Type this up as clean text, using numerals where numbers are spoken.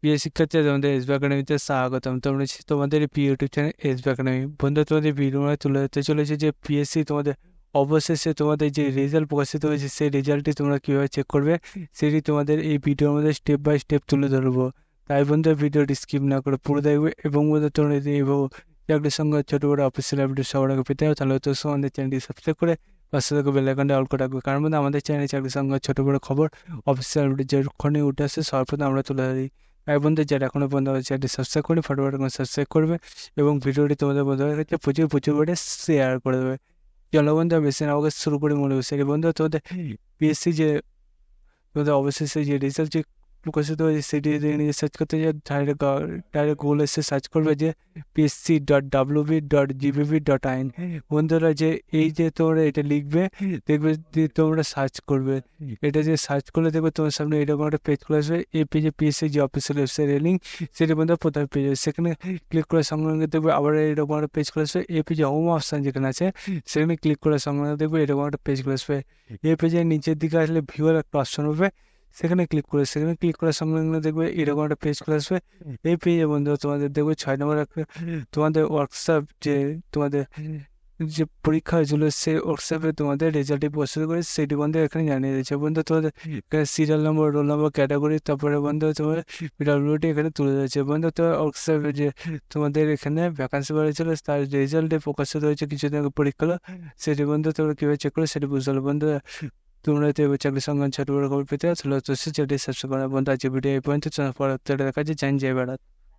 প্রিয় শিক্ষার্থী, তোমাদের এসবি একাডেমিতে স্বাগতম। তোমরা তোমাদের প্রিয় ইউটিউব চ্যানেল এসবি একাডেমি। বন্ধু, তোমাদের ভিডিও তুলে ধরতে চলেছে যে পিএসসি তোমাদের অবশেষে তোমাদের যে রেজাল্ট প্রকাশিত হয়েছে সেই রেজাল্টটি তোমরা কীভাবে চেক করবে সেটি তোমাদের এই ভিডিওর মধ্যে স্টেপ বাই স্টেপ তুলে ধরবো। তাই বন্ধু, ভিডিওটি স্কিপ না করে পুরো দেখবে এবং বন্ধু তোমরা যদি এইভাবে চাকরির সঙ্গে ছোটো বড়ো অফিসিয়াল আপডেট সবার আগে পেতে হবে তাহলে তো আমাদের চ্যানেলটি সাবস্ক্রাইব করে পাশে থেকে বেল আইকনটা অল করে রাখবে। কারণ বন্ধু, আমাদের চ্যানেলে চাকরির সঙ্গে ছোটো বড়ো খবর অফিসিয়াল আপডেট যখনই উঠে আসে সর্বপ্রথম আমরা তুলে ধরি। তাই বন্ধু, যারা এখনো পর্যন্ত আমাদের চ্যানেলটি সাবস্ক্রাইব করে ফটোফট সাবস্ক্রাইব করবে এবং ভিডিওটি তোমাদের বন্ধুদের কাছে প্রচুর প্রচুর করে শেয়ার করে দেবে। চলো বন্ধু, বেশি না আমাকে শুরু করে মনে বসে বন্ধু, তোমাদের পিএসসি যে তোমাদের অবশেষে যে রেজাল্ট যে প্রকাশিত হয়েছে সেটি যদি নিজে সার্চ করতে চাই ডাইরেক্ট গুগলে এসে সার্চ করবে যে psc.wb.gbb.in। বন্ধুরা, যে এই যে তোমরা এটা লিখবে দেখবে যে তোমরা সার্চ করবে, এটা যে সার্চ করলে দেখবে তোমার সামনে এরকম একটা পেজ খুলে আসবে। এই পেজে পিএসসি যে অফিসিয়াল ওয়েবসাইটের লিঙ্ক সেটি বন্ধু প্রথমে পেজ হবে, সেখানে ক্লিক করার সঙ্গে সঙ্গে দেখবে আবার এরকম একটা পেজ খুলে আসবে। এই পেজে হোম অপশান যেখানে আছে সেখানে ক্লিক করার সঙ্গে সঙ্গে দেখবে এরকম একটা পেজ খুলে আসবে। এই পেজের নিচের দিকে আসলে ভিউর একটা অপশন হবে, সেখানে ক্লিক করার সঙ্গে সঙ্গে দেখবে এরকম একটা পেজ খুলে আসবে। এই পেজে বন্ধু তোমাদের দেখবে 6 নম্বর একটা তোমাদের ওয়ার্কশপ যে তোমাদের যে পরীক্ষা হয়েছিল সেই ওয়ার্কশপে তোমাদের রেজাল্টটি প্রস্তুত করে সেটি বন্ধু এখানে জানিয়ে দিয়েছে। বন্ধু, তোমাদের serial number, roll number, category, তারপরে বন্ধু তোমার পিডব্লিউডি এখানে তুলে দিয়েছে। বন্ধু, তো ওয়ার্কশপে যে তোমাদের এখানে ভ্যাকান্সি বেরিয়েছিল তার রেজাল্টে প্রকাশিত হয়েছে কিছুদিন আগে পরীক্ষা হলো, সেটি বন্ধু তোমরা কীভাবে চেক করে সেটি বুঝতে হলো। বন্ধু, তোমরা যদি চাকরির সঙ্গে ছোট বড় খবর পেতে তাহলে চ্যানেলটি সাবস্ক্রাইব করা। বন্ধু, আজকে ভিডিও এই পর্যন্ত, পরে দেখা যায়। জয় ভারত।